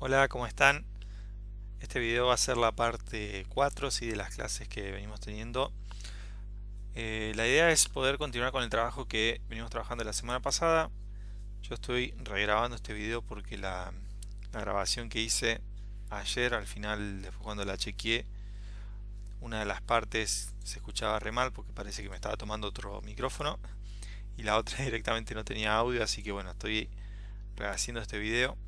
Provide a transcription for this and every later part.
Hola, ¿cómo están? Este video va a ser la parte 4, ¿sí? De las clases que venimos teniendo. La idea es poder continuar con el trabajo que venimos trabajando la semana pasada. Yo estoy regrabando este video porque la grabación que hice ayer, al final, después cuando la chequeé, una de las partes se escuchaba re mal porque parece que me estaba tomando otro micrófono y la otra directamente no tenía audio, así que bueno, estoy rehaciendo este video.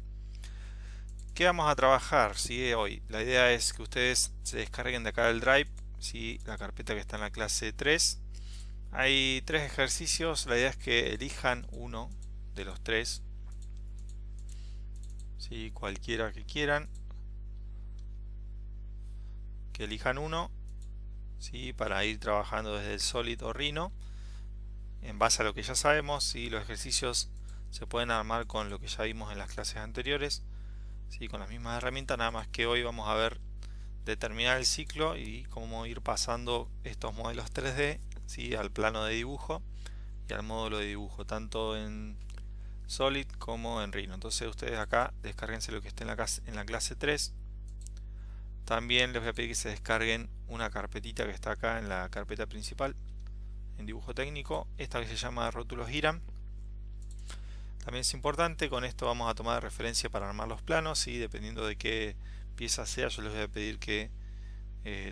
¿Qué vamos a trabajar? ¿Sí? Hoy la idea es que ustedes se descarguen de acá del Drive, ¿sí? La carpeta que está en la clase 3. Hay tres ejercicios, la idea es que elijan uno de los tres, ¿sí? Cualquiera que quieran, que elijan uno, ¿sí? Para ir trabajando desde el Solid o Rhino en base a lo que ya sabemos. ¿Sí? Los ejercicios se pueden armar con lo que ya vimos en las clases anteriores, ¿sí? Con las mismas herramientas, nada más que hoy vamos a ver determinar el ciclo y cómo ir pasando estos modelos 3D, ¿sí? Al plano de dibujo y al módulo de dibujo, tanto en Solid como en Rhino. Entonces ustedes acá descárguense lo que esté en la clase 3. También les voy a pedir que se descarguen una carpetita que está acá en la carpeta principal en dibujo técnico, esta que se llama rótulos Hiram. También es importante, con esto vamos a tomar referencia para armar los planos y dependiendo de qué pieza sea, yo les voy a pedir que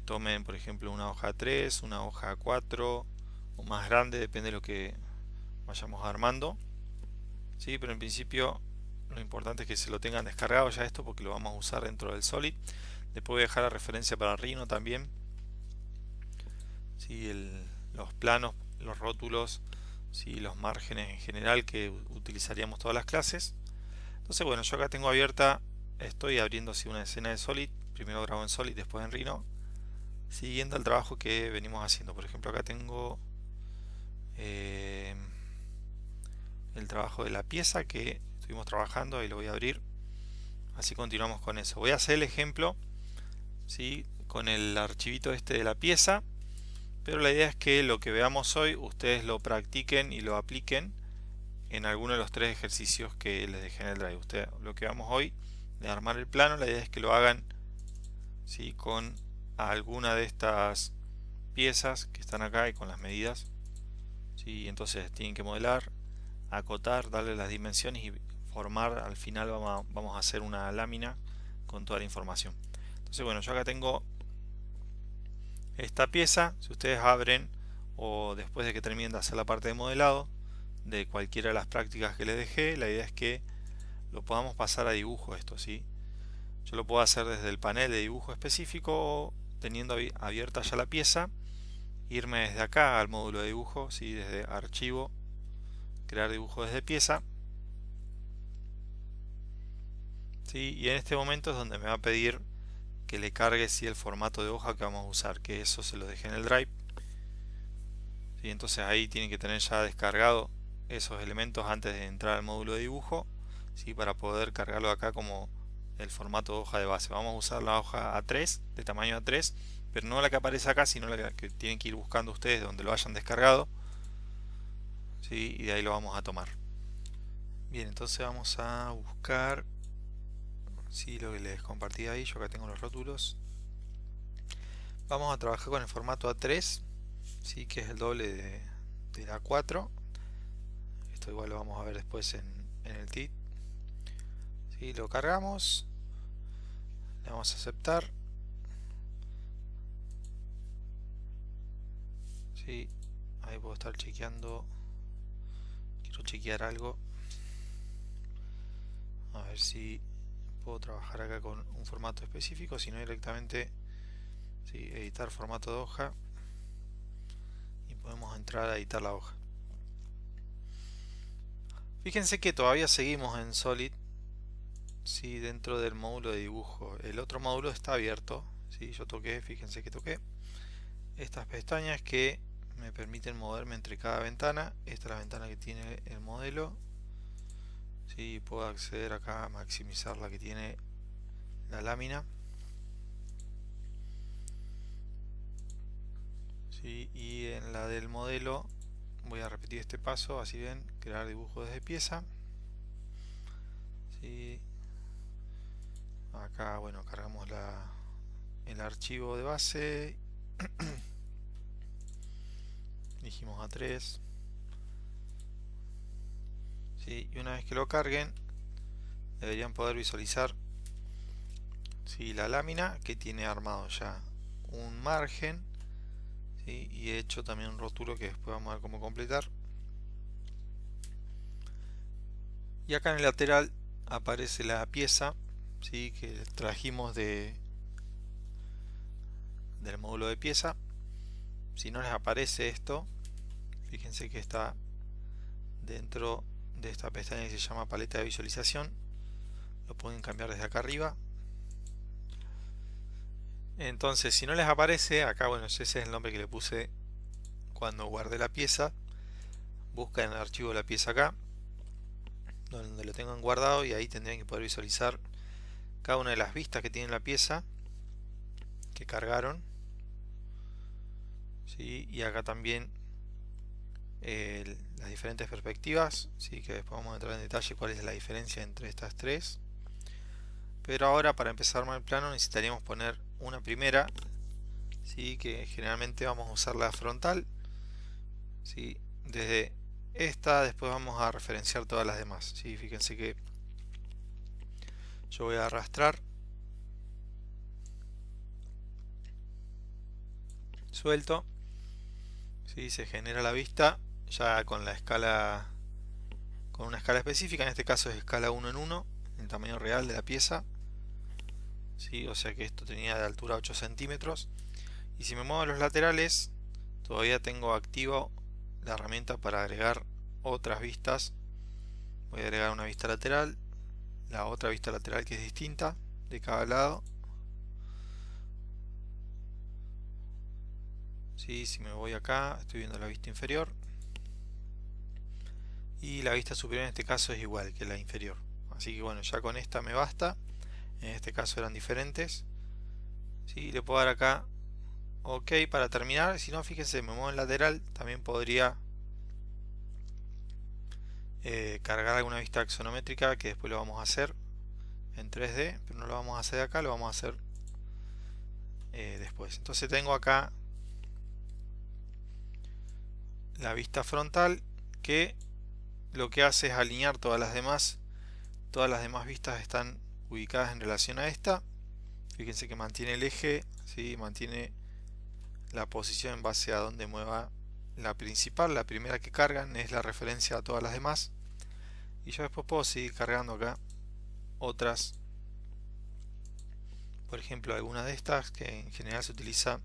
tomen por ejemplo una hoja 3, una hoja 4 o más grande, depende de lo que vayamos armando, ¿sí? Pero en principio lo importante es que se lo tengan descargado ya esto porque lo vamos a usar dentro del Solid. Después voy a dejar la referencia para Rhino también, ¿sí? Los planos, los rótulos, ¿sí? Los márgenes en general que utilizaríamos todas las clases. Entonces bueno, yo acá tengo abierta, estoy abriendo así una escena de Solid, primero grabo en Solid, después en Rhino, siguiendo el trabajo que venimos haciendo. Por ejemplo, acá tengo eh, el trabajo de la pieza que estuvimos trabajando, ahí lo voy a abrir. Así continuamos con eso. Voy a hacer el ejemplo, ¿sí? Con el archivito este de la pieza, pero la idea es que lo que veamos hoy ustedes lo practiquen y lo apliquen en alguno de los tres ejercicios que les dejé en el Drive. Ustedes, lo que vamos hoy de armar el plano, la idea es que lo hagan, ¿sí? Con alguna de estas piezas que están acá y con las medidas, ¿sí? Entonces tienen que modelar, acotar, darle las dimensiones y formar. Al final vamos a hacer una lámina con toda la información. Entonces bueno, yo acá tengo esta pieza. Si ustedes abren o después de que terminen de hacer la parte de modelado de cualquiera de las prácticas que les dejé, la idea es que lo podamos pasar a dibujo esto, ¿sí? Yo lo puedo hacer desde el panel de dibujo específico o teniendo abierta ya la pieza, irme desde acá al módulo de dibujo, ¿sí? Desde archivo, crear dibujo desde pieza, ¿sí? Y en este momento es donde me va a pedir que le cargue, ¿sí? El formato de hoja que vamos a usar, que eso se lo dejé en el Drive, ¿sí? Entonces ahí tienen que tener ya descargado esos elementos antes de entrar al módulo de dibujo, ¿sí? Para poder cargarlo acá como el formato de hoja de base. Vamos a usar la hoja A3, de tamaño A3, pero no la que aparece acá, sino la que tienen que ir buscando ustedes donde lo hayan descargado, ¿sí? Y de ahí lo vamos a tomar. Bien, entonces vamos a buscar, ¿sí? Lo que les compartí ahí. Yo acá tengo los rótulos. Vamos a trabajar con el formato A3, ¿sí? Que es el doble de A4. Esto igual lo vamos a ver después en el TIT. ¿Sí? Lo cargamos, le vamos a aceptar, ¿sí? Ahí puedo estar chequeando, quiero chequear algo, a ver si puedo trabajar acá con un formato específico, si no directamente, ¿sí? Editar formato de hoja y podemos entrar a editar la hoja. Fíjense que todavía seguimos en Solid, ¿sí? Dentro del módulo de dibujo. El otro módulo está abierto, ¿sí? Yo toqué, fíjense que toqué estas pestañas que me permiten moverme entre cada ventana. Esta es la ventana que tiene el modelo, ¿sí? Puedo acceder acá a maximizar la que tiene la lámina, ¿sí? Y en la del modelo voy a repetir este paso, así ven, crear dibujo desde pieza, ¿sí? Acá, bueno, cargamos el archivo de base. Dijimos A3. ¿Sí? Y una vez que lo carguen, deberían poder visualizar, ¿sí?, la lámina, que tiene armado ya un margen, ¿sí?, y he hecho también un rótulo que después vamos a ver cómo completar. Y acá en el lateral aparece la pieza, ¿sí?, que trajimos del módulo de pieza. Si no les aparece esto, fíjense que está dentro de esta pestaña que se llama paleta de visualización. Lo pueden cambiar desde acá arriba. Entonces, si no les aparece acá, bueno, ese es el nombre que le puse cuando guardé la pieza. Busca en el archivo la pieza acá, donde lo tengan guardado, y ahí tendrían que poder visualizar cada una de las vistas que tiene la pieza que cargaron, ¿sí? Y acá también las diferentes perspectivas, ¿sí?, que después vamos a entrar en detalle cuál es la diferencia entre estas tres. Pero ahora, para empezar a armar el plano, necesitaríamos poner una primera, ¿sí?, que generalmente vamos a usar la frontal, ¿sí? Desde esta después vamos a referenciar todas las demás, ¿sí? Fíjense que yo voy a arrastrar, suelto, ¿sí?, se genera la vista ya con la escala, con una escala específica. En este caso es escala 1 en 1, el tamaño real de la pieza, ¿sí? O sea que esto tenía de altura 8 centímetros. Y si me muevo a los laterales, todavía tengo activo la herramienta para agregar otras vistas. Voy a agregar una vista lateral, la otra vista lateral que es distinta de cada lado, ¿sí? Si me voy acá, estoy viendo la vista inferior, y la vista superior en este caso es igual que la inferior. Así que bueno, ya con esta me basta. En este caso eran diferentes, ¿sí? Le puedo dar acá OK para terminar. Si no, fíjense, me muevo en lateral, también podría cargar alguna vista axonométrica, que después lo vamos a hacer en 3D, pero no lo vamos a hacer acá, lo vamos a hacer después. Entonces tengo acá la vista frontal, que lo que hace es alinear todas las demás vistas están ubicadas en relación a esta. Fíjense que mantiene el eje, ¿sí?, mantiene la posición en base a donde mueva la principal. La primera que cargan es la referencia a todas las demás, y yo después puedo seguir cargando acá otras. Por ejemplo, alguna de estas, que en general se utiliza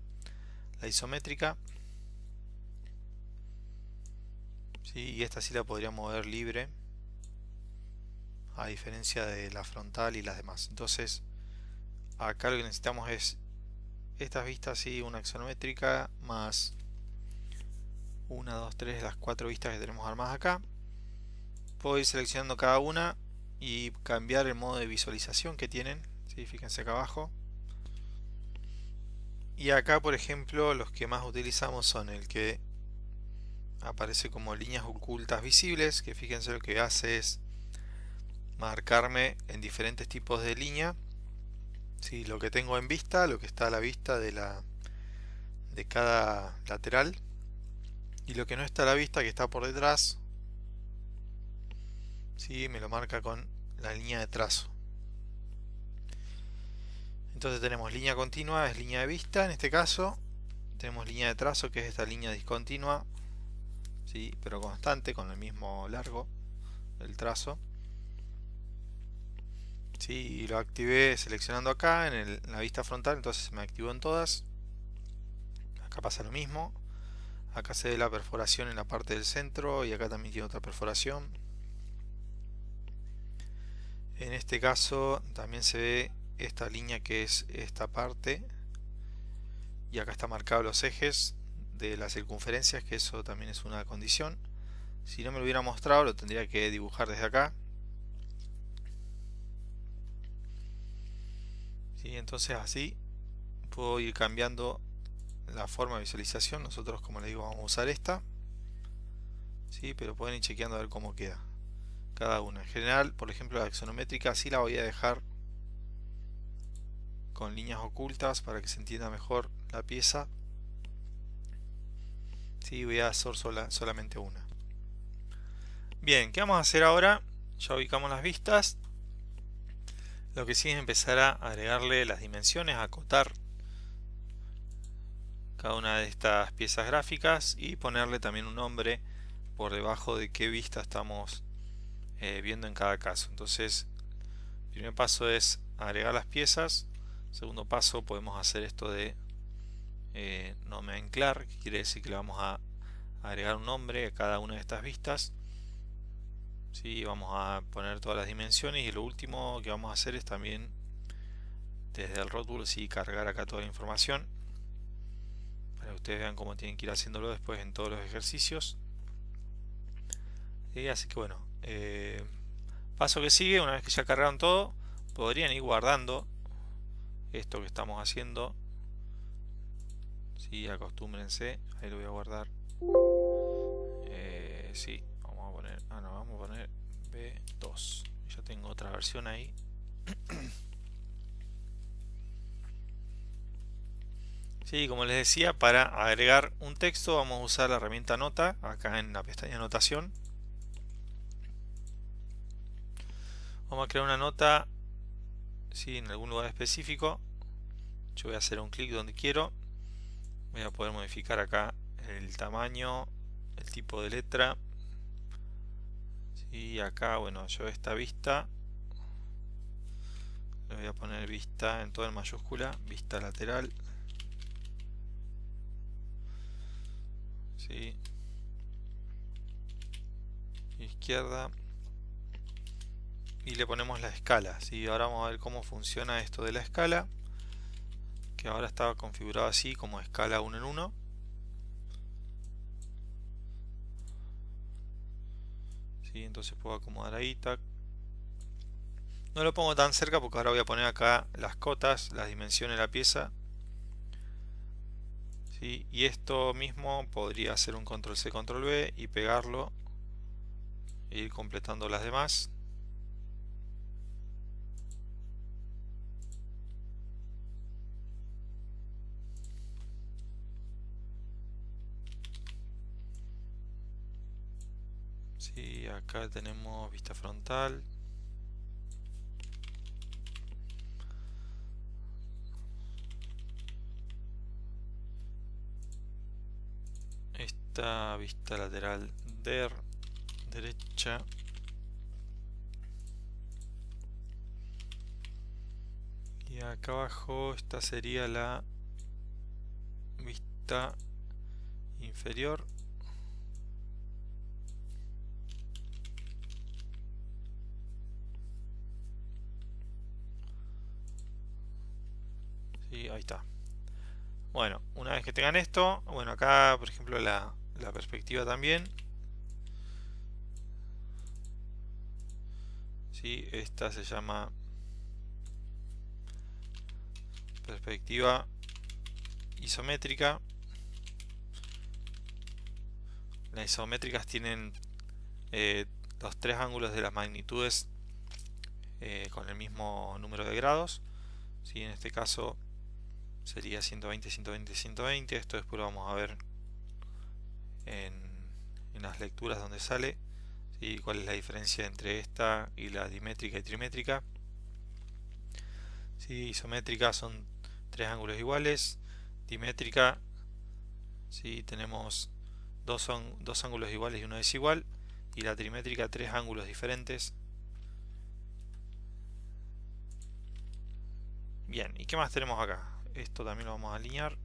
la isométrica, ¿sí?, y esta sí la podría mover libre, a diferencia de la frontal y las demás. Entonces acá lo que necesitamos es estas vistas, ¿sí?, una axonométrica más 1, 2, 3, las 4 vistas que tenemos armadas acá. Puedo ir seleccionando cada una y cambiar el modo de visualización que tienen, ¿sí? Fíjense acá abajo. Y acá, por ejemplo, los que más utilizamos son el que aparece como líneas ocultas visibles, que fíjense lo que hace es marcarme en diferentes tipos de línea, ¿sí?, lo que tengo en vista, lo que está a la vista de cada lateral, y lo que no está a la vista, que está por detrás, ¿sí?, me lo marca con la línea de trazo. Entonces tenemos línea continua, es línea de vista en este caso. Tenemos línea de trazo, que es esta línea discontinua, ¿sí?, pero constante, con el mismo largo del trazo, ¿sí? Y lo activé seleccionando acá en la vista frontal, entonces me activó en todas. Acá pasa lo mismo. Acá se ve la perforación en la parte del centro, y acá también tiene otra perforación. En este caso también se ve esta línea, que es esta parte, y acá está marcado los ejes de las circunferencias, que eso también es una condición. Si no me lo hubiera mostrado, lo tendría que dibujar desde acá, ¿sí? Entonces así puedo ir cambiando la forma de visualización. Nosotros, como les digo, vamos a usar esta, ¿sí?, pero pueden ir chequeando a ver cómo queda cada una. En general, por ejemplo, la axonométrica sí la voy a dejar con líneas ocultas para que se entienda mejor la pieza. Sí, voy a hacer solamente una. Bien, ¿qué vamos a hacer ahora? Ya ubicamos las vistas. Lo que sigue es empezar a agregarle las dimensiones, a acotar cada una de estas piezas gráficas y ponerle también un nombre por debajo de qué vista estamos viendo en cada caso. Entonces, el primer paso es agregar las piezas. Segundo paso, podemos hacer esto de nomenclar, que quiere decir que le vamos a agregar un nombre a cada una de estas vistas. ¿Sí? Vamos a poner todas las dimensiones y lo último que vamos a hacer es también desde el rótulo cargar acá toda la información para que ustedes vean cómo tienen que ir haciéndolo después en todos los ejercicios. Así que bueno, paso que sigue, una vez que ya cargaron todo, podrían ir guardando esto que estamos haciendo. Sí, acostúmbrense, ahí lo voy a guardar. Sí, vamos a poner, vamos a poner B2. Ya tengo otra versión ahí. Sí, como les decía, para agregar un texto vamos a usar la herramienta nota acá en la pestaña anotación. Vamos a crear una nota en algún lugar específico. Yo voy a hacer un clic donde quiero. Voy a poder modificar acá el tamaño, el tipo de letra. Y acá, bueno, yo esta vista le voy a poner vista en todo en mayúscula, vista lateral. ¿Sí? Izquierda. Y le ponemos la escala. ¿Sí? Ahora vamos a ver cómo funciona esto de la escala, que ahora estaba configurado así como escala 1 en 1. ¿Sí? Entonces puedo acomodar ahí, tac. No lo pongo tan cerca porque ahora voy a poner acá las cotas, las dimensiones de la pieza. ¿Sí? Y esto mismo podría hacer un control C, control V y pegarlo e ir completando las demás. Sí, acá tenemos vista frontal. Esta vista lateral derecha. Y acá abajo esta sería la vista inferior. Sí, ahí está. Bueno, una vez que tengan esto, bueno, acá por ejemplo la perspectiva también. Sí, esta se llama perspectiva isométrica. Las isométricas tienen los tres ángulos de las magnitudes con el mismo número de grados. ¿Sí? En este caso sería 120, 120, 120. Esto después lo vamos a ver en las lecturas donde sale. ¿Sí? Cuál es la diferencia entre esta y la dimétrica y trimétrica. ¿Sí? Isométrica son tres ángulos iguales. Dimétrica, ¿sí? Tenemos dos ángulos iguales y uno desigual. Y la trimétrica, tres ángulos diferentes. Bien, ¿y qué más tenemos acá? Esto también lo vamos a alinear.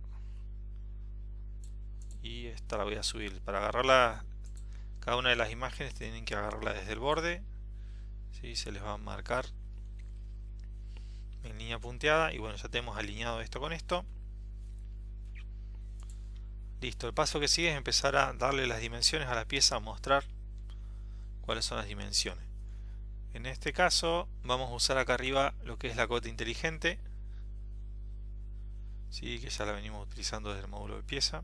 Y esta la voy a subir. Para agarrarla, cada una de las imágenes tienen que agarrarla desde el borde. ¿Sí? Se les va a marcar en línea punteada. Y bueno, ya tenemos alineado esto con esto. Listo, el paso que sigue es empezar a darle las dimensiones a la pieza, a mostrar cuáles son las dimensiones. En este caso vamos a usar acá arriba lo que es la cota inteligente. ¿Sí? Que ya la venimos utilizando desde el módulo de pieza.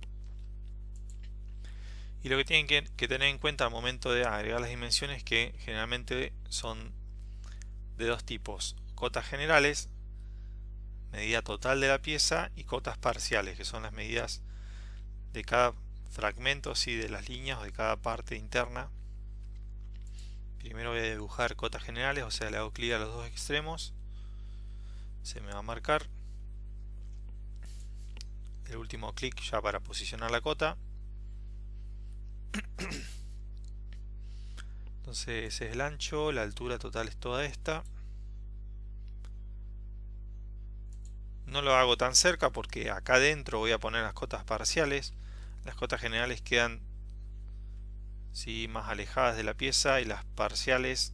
Y lo que tienen que tener en cuenta al momento de agregar las dimensiones, que generalmente son de dos tipos: cotas generales, medida total de la pieza, y cotas parciales, que son las medidas de cada fragmento, ¿sí? De las líneas o de cada parte interna. Primero voy a dibujar cotas generales, o sea, le hago clic a los dos extremos, se me va a marcar el último clic ya para posicionar la cota. Entonces ese es el ancho, la altura total es toda esta. No lo hago tan cerca porque acá adentro voy a poner las cotas parciales. Las cotas generales quedan, ¿sí?, más alejadas de la pieza, y las parciales,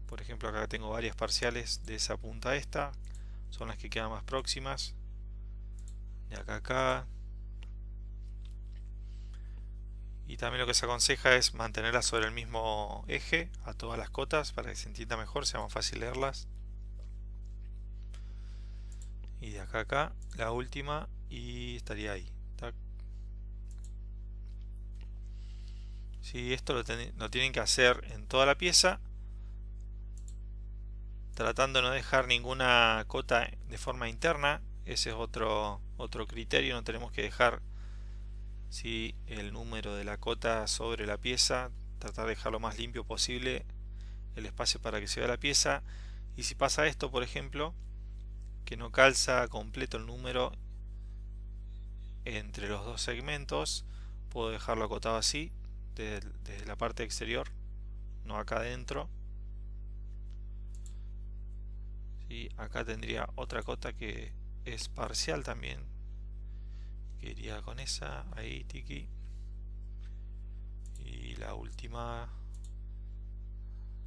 por ejemplo acá tengo varias parciales de esa punta a esta, son las que quedan más próximas. De acá a acá. Y también lo que se aconseja es mantenerlas sobre el mismo eje a todas las cotas para que se entienda mejor, sea más fácil leerlas. Y de acá a acá la última, y estaría ahí. Tac. Sí, esto lo tienen que hacer en toda la pieza, tratando de no dejar ninguna cota de forma interna. Ese es otro criterio. No tenemos que dejar, ¿sí?, el número de la cota sobre la pieza, tratar de dejar lo más limpio posible el espacio para que se vea la pieza. Y si pasa esto, por ejemplo, que no calza completo el número entre los dos segmentos, puedo dejarlo acotado así desde la parte exterior, no acá adentro. ¿Sí? Acá tendría otra cota que es parcial también, que iría con esa, ahí, tiki. Y la última,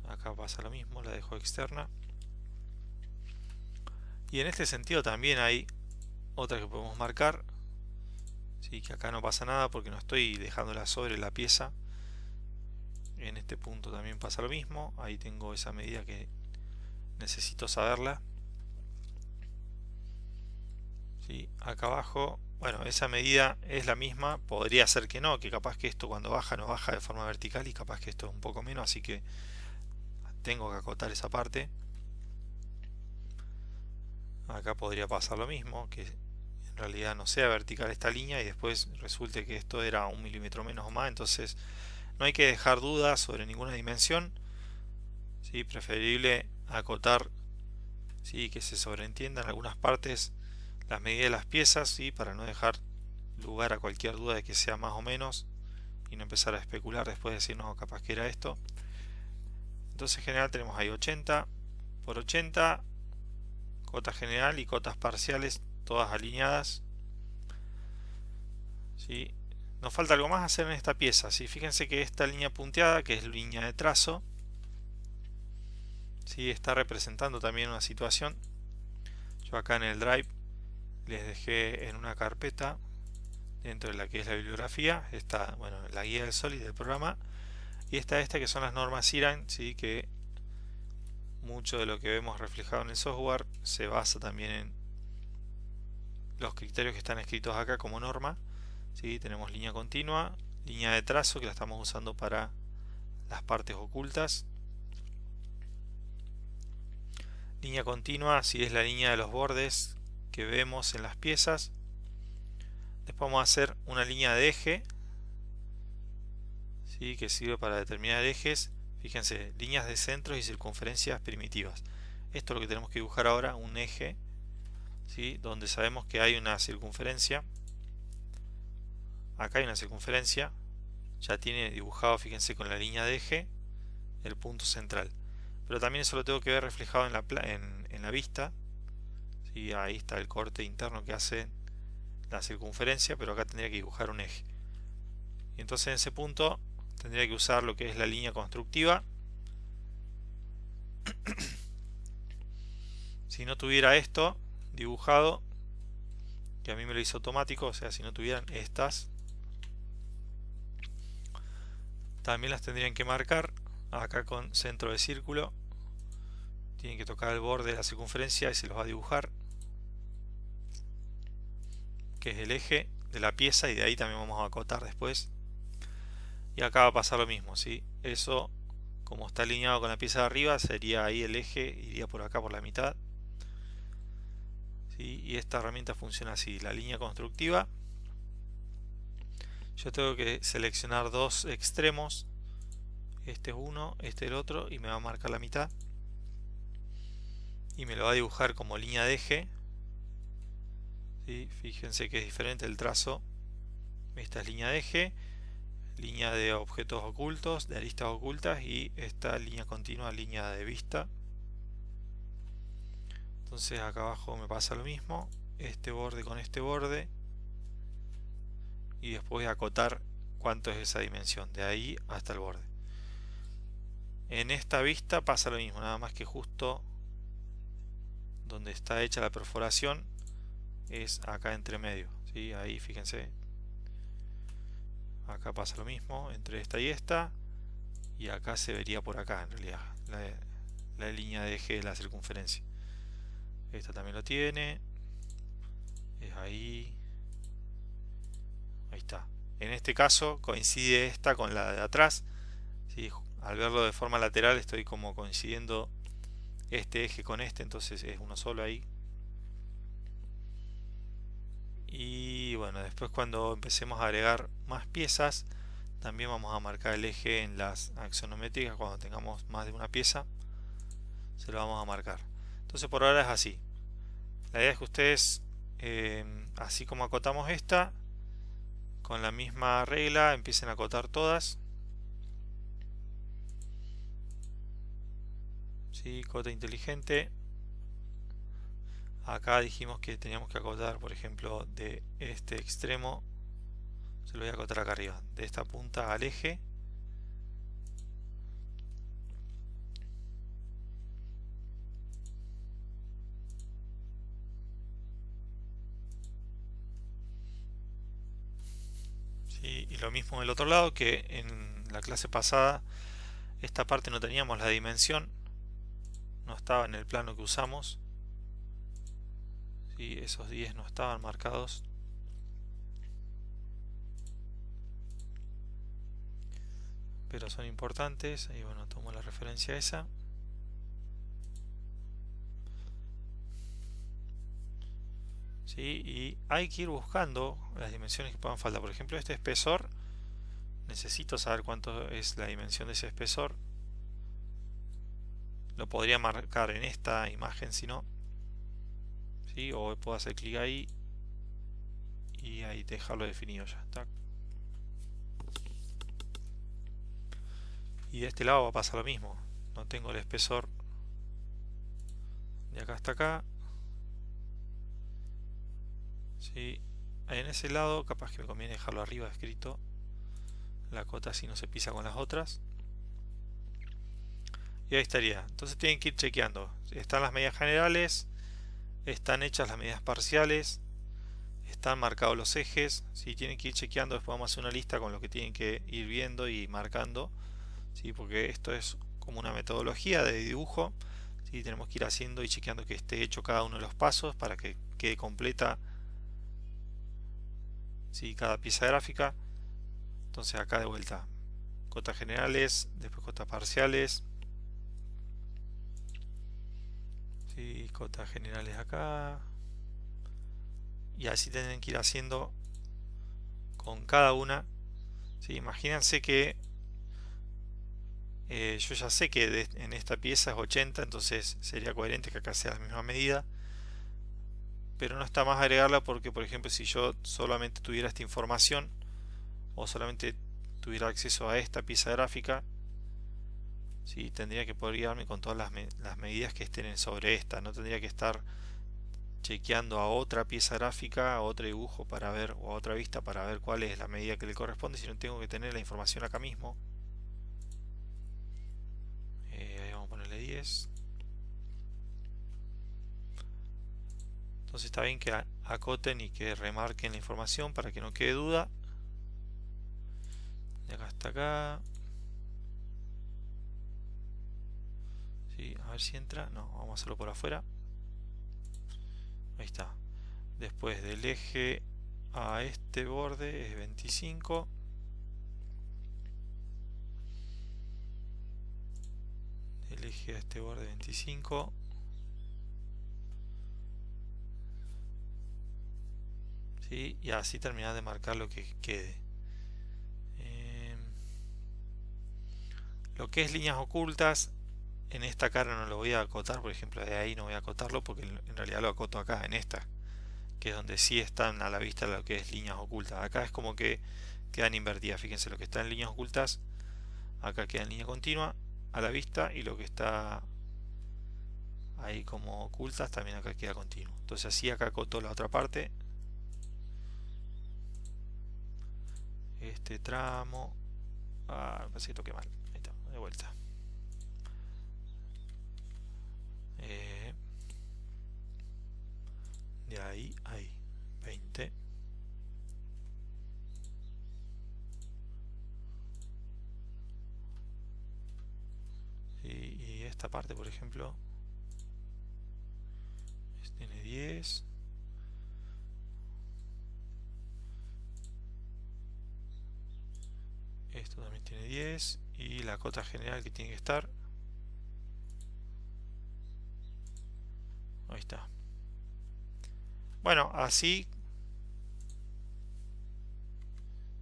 acá pasa lo mismo, la dejo externa. Y en este sentido también hay otra que podemos marcar, ¿sí?, que acá no pasa nada porque no estoy dejándola sobre la pieza. En este punto también pasa lo mismo, ahí tengo esa medida que necesito saberla. ¿Sí? Acá abajo, bueno, esa medida es la misma, podría ser que no, que capaz que esto cuando baja no baja de forma vertical, y capaz que esto es un poco menos, así que tengo que acotar esa parte. Acá podría pasar lo mismo, que en realidad no sea vertical esta línea y después resulte que esto era 1 milímetro menos o más. Entonces no hay que dejar dudas sobre ninguna dimensión, ¿sí? Preferible acotar, ¿sí?, que se sobreentiendan algunas partes las medidas de las piezas, ¿sí?, para no dejar lugar a cualquier duda de que sea más o menos y no empezar a especular después de decir no, capaz que era esto. Entonces en general tenemos ahí 80 por 80, cota general y cotas parciales todas alineadas. ¿Sí? Nos falta algo más hacer en esta pieza, ¿sí? Fíjense que esta línea punteada, que es línea de trazo, ¿sí?, está representando también una situación. Yo acá en el Drive les dejé en una carpeta, dentro de la que es la bibliografía, está, bueno, la guía del Solid del programa, y está esta que son las normas IRAN, ¿sí?, que mucho de lo que vemos reflejado en el software se basa también en los criterios que están escritos acá como norma. ¿Sí? Tenemos línea continua, línea de trazo, que la estamos usando para las partes ocultas. Línea continua, si es la línea de los bordes que vemos en las piezas. Después vamos a hacer una línea de eje, ¿sí?, que sirve para determinar ejes. Fíjense, líneas de centros y circunferencias primitivas. Esto es lo que tenemos que dibujar ahora, un eje, ¿sí?, donde sabemos que hay una circunferencia. Acá hay una circunferencia, ya tiene dibujado, fíjense, con la línea de eje el punto central, pero también eso lo tengo que ver reflejado en la vista. ¿Sí? Ahí está el corte interno que hace la circunferencia, pero acá tendría que dibujar un eje, y entonces en ese punto tendría que usar lo que es la línea constructiva. Si no tuviera esto dibujado, que a mí me lo hizo automático, o sea, si no tuvieran estas, también las tendrían que marcar acá con centro de círculo. Tienen que tocar el borde de la circunferencia y se los va a dibujar, que es el eje de la pieza, y de ahí también vamos a acotar después. Y acá va a pasar lo mismo, ¿sí? Eso, como está alineado con la pieza de arriba, sería ahí el eje, iría por acá por la mitad. ¿sí? Y esta herramienta funciona así: la línea constructiva, yo tengo que seleccionar dos extremos, este es uno, este es el otro, y me va a marcar la mitad y me lo va a dibujar como línea de eje, ¿sí? Fíjense que es diferente el trazo. Esta es línea de eje, línea de objetos ocultos, de aristas ocultas, y esta línea continua, línea de vista. Entonces acá abajo me pasa lo mismo, este borde con este borde, y después voy a acotar cuánto es esa dimensión, de ahí hasta el borde. En esta vista pasa lo mismo, nada más que justo donde está hecha la perforación es acá entre medio, ¿sí? Ahí fíjense, acá pasa lo mismo entre esta y esta, y acá se vería por acá en realidad la línea de eje de la circunferencia. Esta también lo tiene, es ahí, ahí está. En este caso coincide esta con la de atrás, ¿sí? Al verlo de forma lateral estoy como coincidiendo este eje con este, entonces es uno solo ahí. Y bueno, después cuando empecemos a agregar más piezas, también vamos a marcar el eje en las axonométricas. Cuando tengamos más de una pieza, se lo vamos a marcar. Entonces por ahora es así. La idea es que ustedes, así como acotamos esta, con la misma regla empiecen a acotar todas. ¿Sí? Cota inteligente. Acá dijimos que teníamos que acotar, por ejemplo, de este extremo, se lo voy a acotar acá arriba, de esta punta al eje. ¿Sí? Y lo mismo del otro lado, que en la clase pasada esta parte no teníamos la dimensión, no estaba en el plano que usamos, ¿sí? Esos 10 no estaban marcados. Pero son importantes, y bueno, tomo la referencia esa. ¿Sí? Y hay que ir buscando las dimensiones que puedan faltar. Por ejemplo, este espesor, necesito saber cuánto es la dimensión de ese espesor. Lo podría marcar en esta imagen si no, ¿sí? O puedo hacer clic ahí y ahí dejarlo definido ya. ¿Tac? Y de este lado va a pasar lo mismo, no tengo el espesor de acá hasta acá, ¿sí? En ese lado capaz que me conviene dejarlo arriba escrito, la cota así no se pisa con las otras, y ahí estaría. Entonces tienen que ir chequeando, están las medidas generales, están hechas las medidas parciales, están marcados los ejes, ¿sí? Tienen que ir chequeando, después vamos a hacer una lista con lo que tienen que ir viendo y marcando, ¿sí? Porque esto es como una metodología de dibujo, ¿sí? Tenemos que ir haciendo y chequeando que esté hecho cada uno de los pasos para que quede completa, ¿sí? Cada pieza gráfica. Entonces acá de vuelta, cotas generales, después cotas parciales, ¿sí? Cotas generales acá, y así tienen que ir haciendo con cada una, ¿sí? Imagínense que yo ya sé que en esta pieza es 80, entonces sería coherente que acá sea la misma medida, pero no está más agregarla porque, por ejemplo, si yo solamente tuviera esta información o solamente tuviera acceso a esta pieza gráfica, ¿sí? Tendría que poder guiarme con todas las medidas que estén sobre esta, no tendría que estar chequeando a otra pieza gráfica, a otro dibujo para ver, o a otra vista para ver cuál es la medida que le corresponde, sino tengo que tener la información acá mismo. Ahí vamos a ponerle 10. Entonces está bien que acoten y que remarquen la información para que no quede duda. De acá hasta acá. ¿Sí? A ver si entra. No, vamos a hacerlo por afuera. Ahí está. Después del eje a este borde es 25. Del eje a este borde 25. ¿sí? Y así terminar de marcar lo que quede. Lo que es líneas ocultas, en esta cara no lo voy a acotar, por ejemplo de ahí no voy a acotarlo porque en realidad lo acoto acá, en esta, que es donde sí están a la vista lo que es líneas ocultas. Acá es como que quedan invertidas, fíjense, lo que está en líneas ocultas acá queda en línea continua a la vista, y lo que está ahí como ocultas también acá queda continuo. Entonces así acá acoto la otra parte, este tramo. Me parece que toqué mal, ahí está, de vuelta. De ahí a ahí, 20. Y esta parte, por ejemplo, tiene 10. Esto también tiene 10. Y la cota general que tiene que estar. Ahí está. Bueno, así.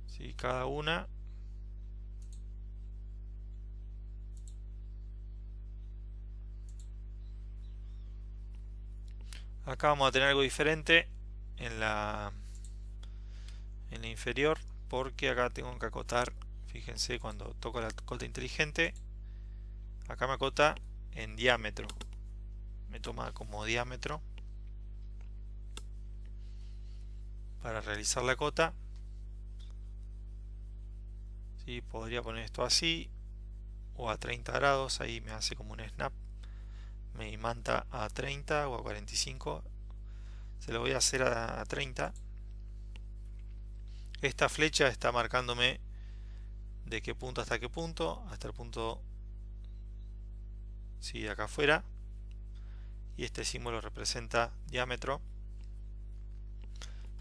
¿Sí? Cada una. Acá vamos a tener algo diferente en la inferior, porque acá tengo que acotar. Fíjense, cuando toco la cota inteligente, acá me acota en diámetro, me toma como diámetro para realizar la cota. ¿Sí? Podría poner esto así o a 30 grados, ahí me hace como un snap, me imanta a 30 o a 45. Se lo voy a hacer a 30. Esta flecha está marcándome de qué punto hasta qué punto, hasta el punto, sí, acá afuera, y este símbolo representa diámetro.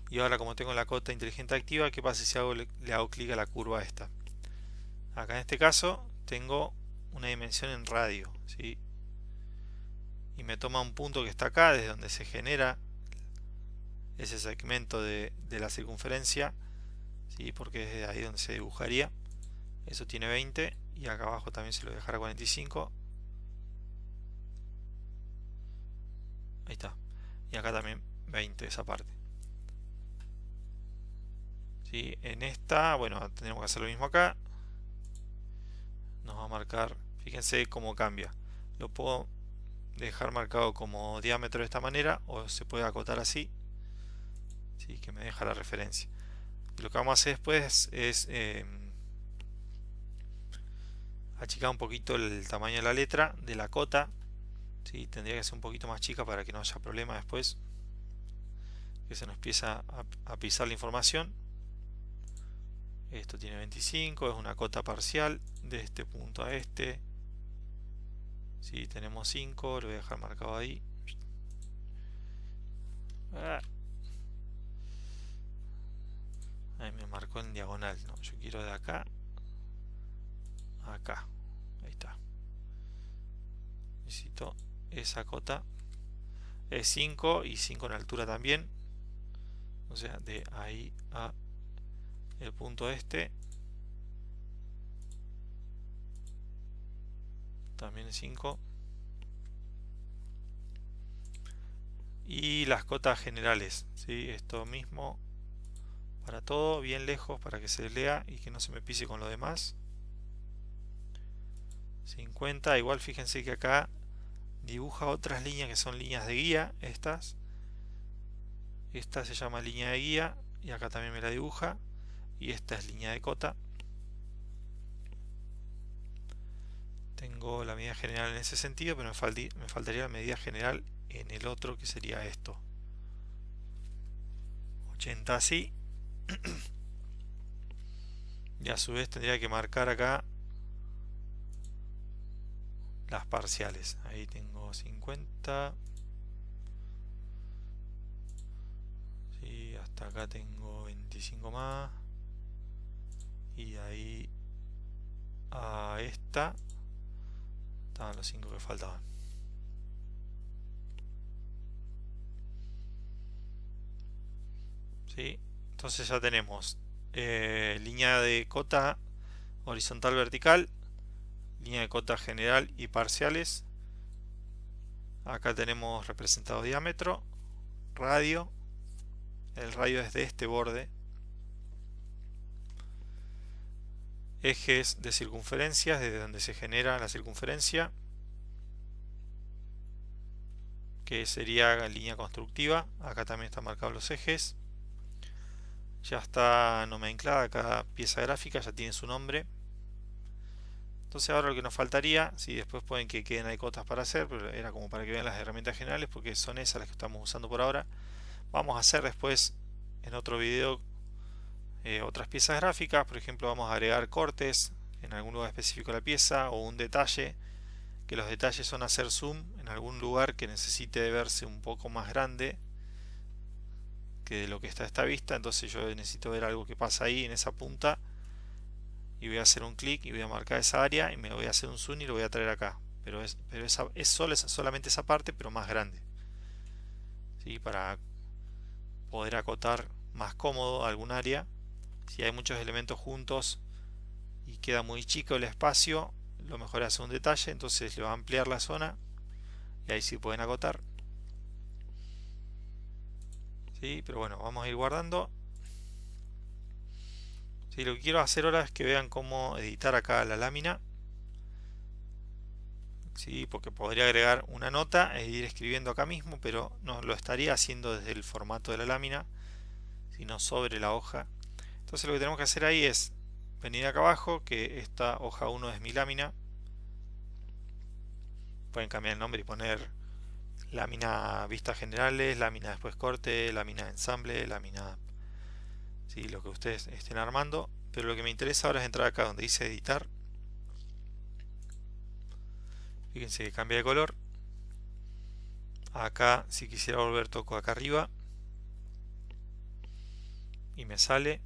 Y ahora, como tengo la cota inteligente activa, ¿qué pasa si le hago clic a la curva esta? Acá en este caso tengo una dimensión en radio, ¿sí? Y me toma un punto que está acá, desde donde se genera ese segmento de la circunferencia, ¿sí? Porque es de ahí donde se dibujaría. Eso tiene 20, y acá abajo también se lo voy a dejar a 45. Ahí está. Y acá también 20 esa parte. ¿Sí? En esta, bueno, tenemos que hacer lo mismo acá. Nos va a marcar, fíjense cómo cambia. Lo puedo dejar marcado como diámetro de esta manera, o se puede acotar así, ¿sí? Que me deja la referencia. Y lo que vamos a hacer después es achicar un poquito el tamaño de la letra de la cota, ¿sí? Tendría que ser un poquito más chica para que no haya problema después, que se nos empieza a pisar la información. Esto tiene 25, es una cota parcial de este punto a este. Si tenemos 5, lo voy a dejar marcado ahí. Ahí me marcó en diagonal, no, yo quiero de acá a acá. Ahí está. Necesito esa cota. Es 5 y 5 en altura también. O sea, de ahí a el punto este también es 5. Y las cotas generales, ¿sí? Esto mismo para todo, bien lejos para que se lea y que no se me pise con lo demás. 50. Igual fíjense que acá dibuja otras líneas que son líneas de guía. Esta se llama línea de guía, y acá también me la dibuja. Y esta es línea de cota. Tengo la medida general en ese sentido, pero me faltaría la medida general en el otro, que sería esto. 80 así. Y a su vez tendría que marcar acá las parciales. Ahí tengo 50. Sí, hasta acá tengo 25 más. Y ahí a esta estaban los 5 que faltaban. ¿sí? Entonces ya tenemos línea de cota horizontal vertical, línea de cota general y parciales. Acá tenemos representado diámetro, radio, el radio es de este borde, ejes de circunferencias desde donde se genera la circunferencia, que sería línea constructiva. Acá también están marcados los ejes. Ya está nomenclada cada pieza gráfica, ya tiene su nombre. Entonces ahora lo que nos faltaría, si después pueden que queden ahí cotas para hacer, pero era como para que vean las herramientas generales porque son esas las que estamos usando por ahora. Vamos a hacer después en otro video otras piezas gráficas. Por ejemplo, vamos a agregar cortes en algún lugar específico de la pieza o un detalle, que los detalles son hacer zoom en algún lugar que necesite verse un poco más grande que de lo que está a esta vista. Entonces yo necesito ver algo que pasa ahí en esa punta y voy a hacer un clic y voy a marcar esa área y me voy a hacer un zoom y lo voy a traer acá, pero es solamente esa parte, pero más grande, ¿sí? Para poder acotar más cómodo algún área. Si hay muchos elementos juntos y queda muy chico el espacio, lo mejor es hacer un detalle, entonces le va a ampliar la zona y ahí sí pueden acotar, ¿sí? Pero bueno, vamos a ir guardando. ¿Sí? Lo que quiero hacer ahora es que vean cómo editar acá la lámina, ¿sí? Porque podría agregar una nota e ir escribiendo acá mismo, pero no lo estaría haciendo desde el formato de la lámina, sino sobre la hoja. Entonces lo que tenemos que hacer ahí es venir acá abajo, que esta hoja 1 es mi lámina. Pueden cambiar el nombre y poner lámina vistas generales, lámina después corte, lámina ensamble, lámina, ¿sí? Lo que ustedes estén armando. Pero lo que me interesa ahora es entrar acá donde dice editar. Fíjense que cambia de color. Acá, si quisiera volver, toco acá arriba y me sale.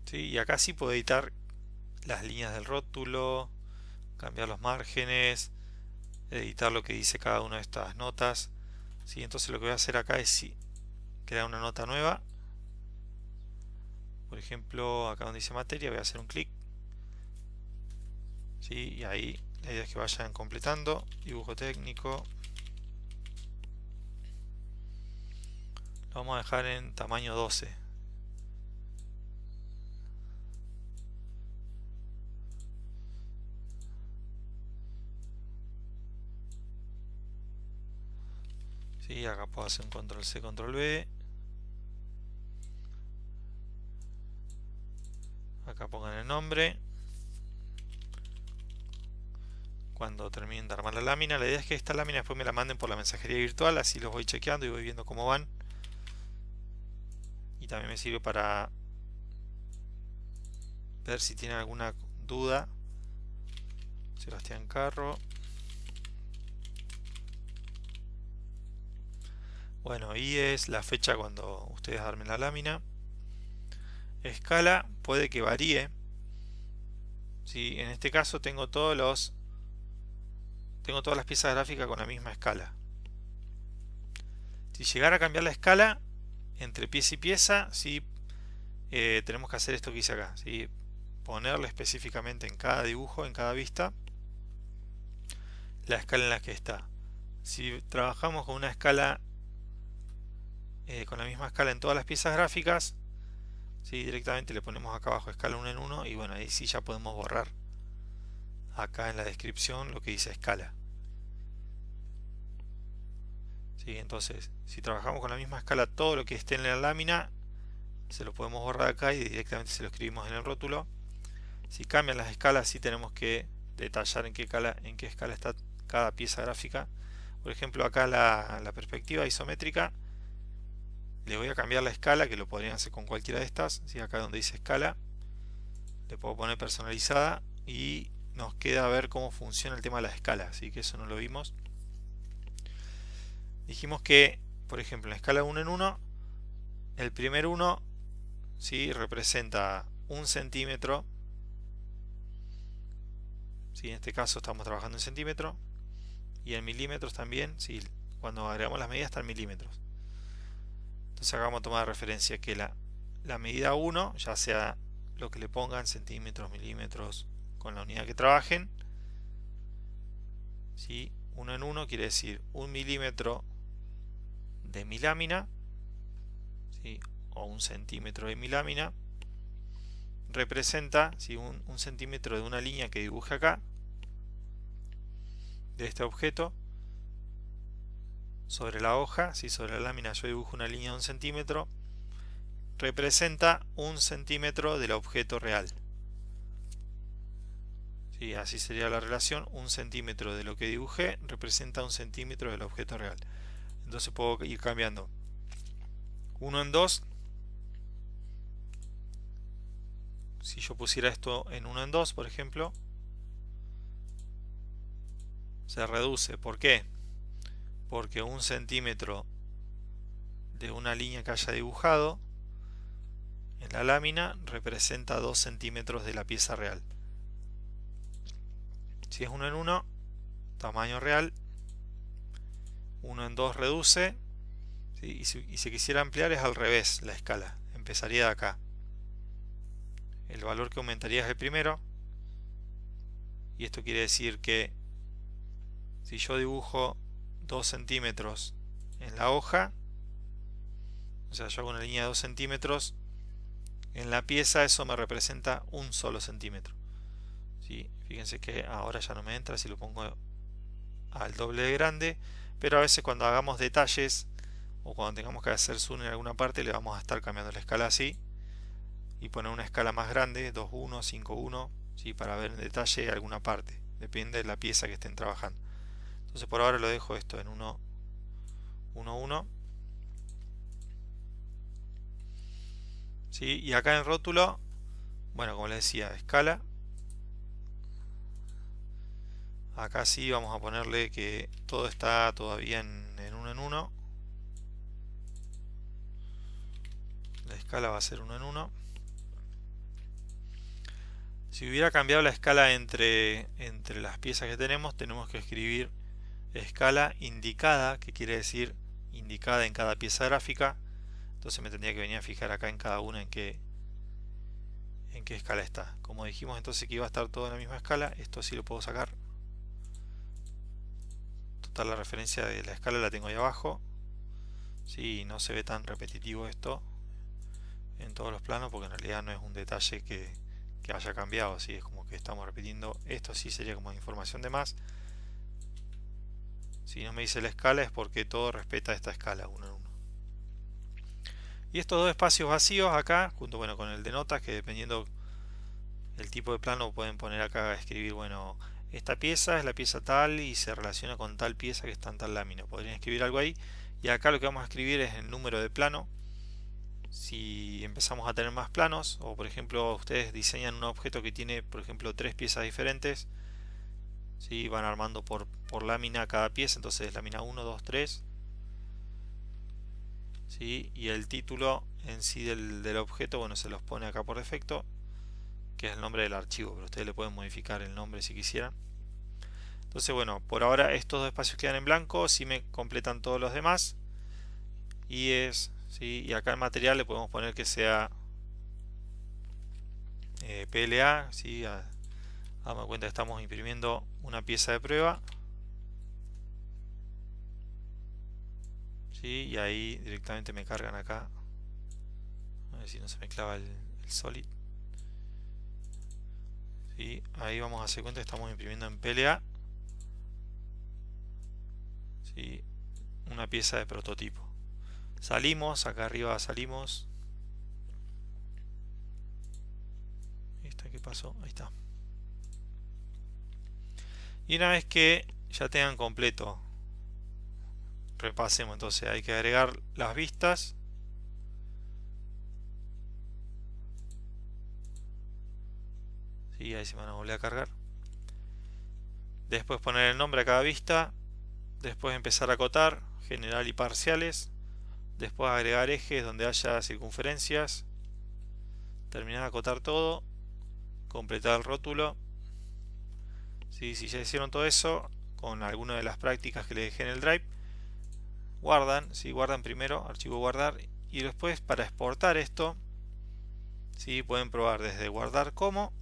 ¿Sí? Y acá sí puedo editar las líneas del rótulo, cambiar los márgenes, editar lo que dice cada una de estas notas, ¿sí? Entonces lo que voy a hacer acá es crear una nota nueva. Por ejemplo, acá donde dice materia voy a hacer un clic, ¿sí? Y ahí la idea es que vayan completando. Dibujo técnico, lo vamos a dejar en tamaño 12. ¿Sí? Acá puedo hacer un control C, control V. Acá pongan el nombre. Cuando terminen de armar la lámina, la idea es que esta lámina después me la manden por la mensajería virtual, así los voy chequeando y voy viendo cómo van. Y también me sirve para ver si tienen alguna duda. Sebastián Carro. Bueno, y es la fecha cuando ustedes armen la lámina. Escala puede que varíe. ¿Sí? En este caso tengo todas las piezas gráficas con la misma escala. Si llegara a cambiar la escala entre pieza y pieza, ¿sí? Tenemos que hacer esto que hice acá, ¿sí? Ponerle específicamente en cada dibujo, en cada vista, la escala en la que está. Si trabajamos con una escala con la misma escala en todas las piezas gráficas, ¿sí? Directamente le ponemos acá abajo escala 1 en 1 y bueno, ahí sí ya podemos borrar acá en la descripción lo que dice escala. ¿Sí? Entonces, si trabajamos con la misma escala, todo lo que esté en la lámina se lo podemos borrar acá y directamente se lo escribimos en el rótulo. Si cambian las escalas, sí tenemos que detallar en qué escala está cada pieza gráfica. Por ejemplo, acá la perspectiva isométrica, le voy a cambiar la escala, que lo podrían hacer con cualquiera de estas. ¿Sí? Acá donde dice escala, le puedo poner personalizada y nos queda ver cómo funciona el tema de la escala, así que eso no lo vimos. Dijimos que, por ejemplo, en la escala 1 en 1, el primer 1, ¿sí? Representa 1 centímetro. ¿Sí? En este caso estamos trabajando en centímetro y en milímetros también, ¿sí? cuando agregamos las medidas está en milímetros. Entonces acá vamos a tomar de referencia que la medida 1, ya sea lo que le pongan, centímetros, milímetros, con la unidad que trabajen, ¿sí? 1 en 1 quiere decir 1 milímetro de mi lámina, ¿sí? O 1 centímetro de mi lámina, representa, ¿sí? un centímetro de una línea que dibuje acá, de este objeto, sobre la hoja, ¿sí? Sobre la lámina yo dibujo una línea de 1 centímetro, representa 1 centímetro del objeto real. ¿Sí? Así sería la relación, 1 centímetro de lo que dibujé representa 1 centímetro del objeto real. Entonces puedo ir cambiando 1 en 2. Si yo pusiera esto en 1 en 2, por ejemplo, se reduce. ¿Por qué? Porque 1 centímetro de una línea que haya dibujado en la lámina representa 2 centímetros de la pieza real. Si es 1 en 1, tamaño real, 1 en 2 reduce, ¿sí? Y si quisiera ampliar es al revés la escala, empezaría de acá. El valor que aumentaría es el primero, y esto quiere decir que si yo dibujo 2 centímetros en la hoja, o sea, yo hago una línea de 2 centímetros, en la pieza eso me representa un solo centímetro. ¿Sí? Fíjense que ahora ya no me entra si lo pongo al doble de grande, pero a veces cuando hagamos detalles o cuando tengamos que hacer zoom en alguna parte le vamos a estar cambiando la escala así y poner una escala más grande, 2.1, 5.1, ¿sí? Para ver en detalle alguna parte, depende de la pieza que estén trabajando. Entonces por ahora lo dejo esto en 1.1. ¿Sí? Y acá en rótulo, bueno, como les decía, escala. Acá sí vamos a ponerle que todo está todavía en 1 en 1. La escala va a ser 1 en 1. Si hubiera cambiado la escala entre las piezas que tenemos que escribir escala indicada, que quiere decir indicada en cada pieza gráfica. Entonces me tendría que venir a fijar acá en cada una en qué escala está. Como dijimos entonces que iba a estar todo en la misma escala, esto sí lo puedo sacar. Total, la referencia de la escala la tengo ahí abajo. Sí, no se ve tan repetitivo esto en todos los planos porque en realidad no es un detalle que haya cambiado, así es como que estamos repitiendo. Esto sí sería como información de más. Si no me dice la escala es porque todo respeta esta escala 1 en 1. Y estos dos espacios vacíos acá, junto con el de notas, que dependiendo del tipo de plano pueden poner acá, escribir, bueno, esta pieza es la pieza tal y se relaciona con tal pieza que está en tal lámina. Podrían escribir algo ahí. Y acá lo que vamos a escribir es el número de plano. Si empezamos a tener más planos, o por ejemplo ustedes diseñan un objeto que tiene, por ejemplo, 3 piezas diferentes, ¿sí? Van armando por lámina cada pieza, entonces lámina 1, 2, 3. ¿Sí? Y el título en sí del objeto, bueno, se los pone acá por defecto, que es el nombre del archivo, pero ustedes le pueden modificar el nombre si quisieran. Entonces, bueno, por ahora estos dos espacios quedan en blanco, si me completan todos los demás. ¿Sí? Y acá en material le podemos poner que sea PLA, ¿sí? Damos cuenta que estamos imprimiendo una pieza de prueba. ¿Sí? Y ahí directamente me cargan acá. A ver si no se me clava el solid. ¿Sí? Ahí vamos a hacer cuenta que estamos imprimiendo en PLA, ¿sí? Una pieza de prototipo. Salimos, acá arriba salimos. ¿Qué pasó? Ahí está. Y una vez que ya tengan completo, repasemos. Entonces hay que agregar las vistas. ¿Sí? Ahí se van a volver a cargar. Después poner el nombre a cada vista. Después empezar a acotar, general y parciales. Después agregar ejes donde haya circunferencias. Terminar de acotar todo. Completar el rótulo. ¿Sí? Si ya hicieron todo eso, con alguna de las prácticas que les dejé en el Drive, guardan, ¿sí? Guardan primero, archivo guardar, y después para exportar esto, ¿sí? Pueden probar desde guardar como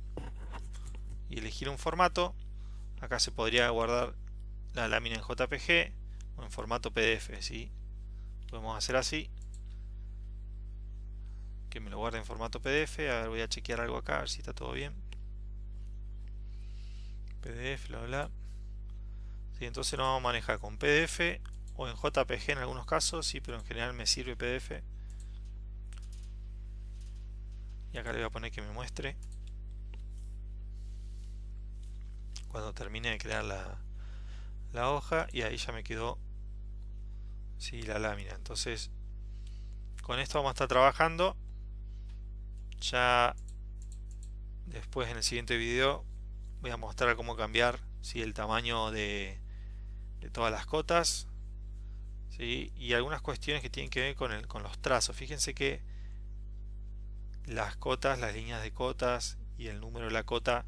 y elegir un formato. Acá se podría guardar la lámina en JPG o en formato PDF, ¿sí? Podemos hacer así, que me lo guarde en formato PDF. A ver, voy a chequear algo acá, a ver si está todo bien. PDF, bla bla. Sí, entonces lo vamos a manejar con PDF o en JPG en algunos casos, sí, pero en general me sirve PDF. Y acá le voy a poner que me muestre cuando termine de crear la hoja, y ahí ya me quedó, sí, la lámina. Entonces con esto vamos a estar trabajando. Ya después en el siguiente video voy a mostrar cómo cambiar, ¿sí? El tamaño de todas las cotas, ¿sí? Y algunas cuestiones que tienen que ver con los trazos. Fíjense que las cotas, las líneas de cotas y el número de la cota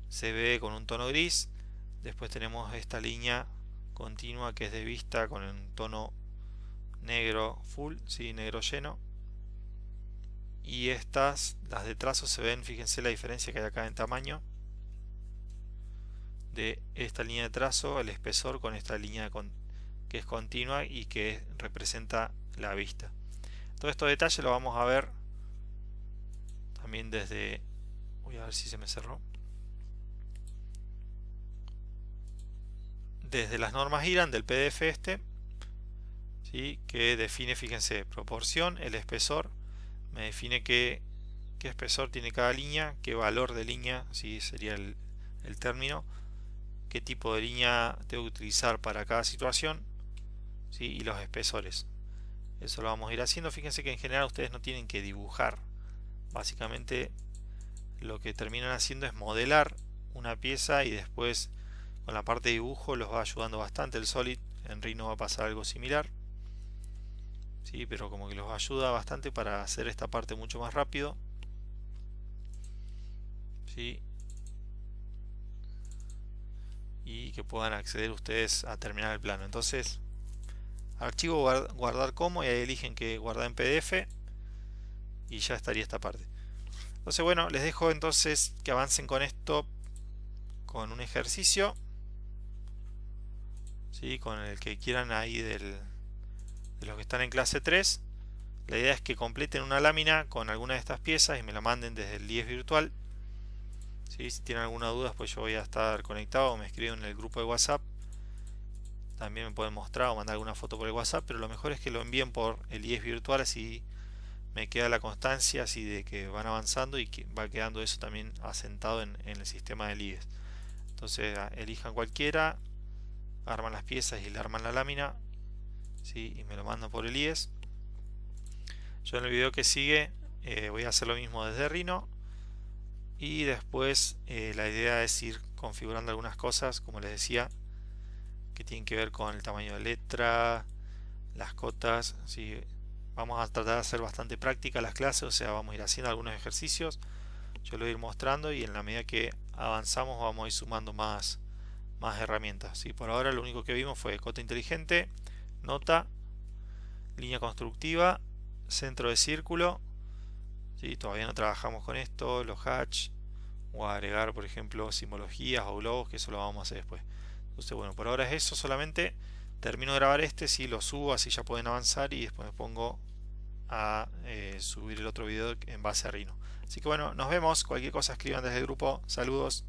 se ve con un tono gris. Después tenemos esta línea continua que es de vista con un tono negro full, ¿sí? Negro lleno. Y estas, las de trazo, se ven, fíjense la diferencia que hay acá en tamaño de esta línea de trazo, el espesor, con esta línea que es continua y que representa la vista. Todos estos detalles lo vamos a ver también desde, voy a ver si se me cerró, desde las normas IRAN del PDF este, ¿sí? Que define, fíjense, proporción, el espesor, me define qué espesor tiene cada línea, qué valor de línea, ¿sí? Sería el término, qué tipo de línea debo utilizar para cada situación, ¿sí? Y los espesores. Eso lo vamos a ir haciendo. Fíjense que en general ustedes no tienen que dibujar. Básicamente lo que terminan haciendo es modelar una pieza y después con la parte de dibujo los va ayudando bastante el Solid. En Rhino va a pasar algo similar, ¿sí? Pero como que los ayuda bastante para hacer esta parte mucho más rápido, ¿sí? Y que puedan acceder ustedes a terminar el plano. Entonces, archivo guardar como, y ahí eligen que guardar en PDF y ya estaría esta parte. Entonces, bueno, les dejo entonces que avancen con esto, con un ejercicio, ¿sí? Con el que quieran ahí de los que están en clase 3. La idea es que completen una lámina con alguna de estas piezas y me la manden desde el IES virtual, ¿sí? Si tienen alguna duda, pues yo voy a estar conectado, o me escriben en el grupo de WhatsApp. También me pueden mostrar o mandar alguna foto por el WhatsApp, pero lo mejor es que lo envíen por el IES virtual, así me queda la constancia, así de que van avanzando y que va quedando eso también asentado en el sistema del IES. Entonces elijan cualquiera, arman las piezas y le arman la lámina, ¿sí? Y me lo mandan por el IES. Yo en el video que sigue voy a hacer lo mismo desde Rhino, y después la idea es ir configurando algunas cosas, como les decía, que tienen que ver con el tamaño de letra, las cotas, ¿sí? Vamos a tratar de hacer bastante práctica las clases, o sea, vamos a ir haciendo algunos ejercicios, yo lo voy a ir mostrando, y en la medida que avanzamos vamos a ir sumando más herramientas, ¿sí? Por ahora lo único que vimos fue cota inteligente, nota, línea constructiva, centro de círculo, ¿sí? Todavía no trabajamos con esto, los hatch, o agregar por ejemplo simbologías o globos, que eso lo vamos a hacer después. Entonces bueno, por ahora es eso solamente. Termino de grabar este, si lo subo, así ya pueden avanzar, y después me pongo a subir el otro video en base a Rhino. Así que bueno, nos vemos. Cualquier cosa escriban desde el grupo. Saludos.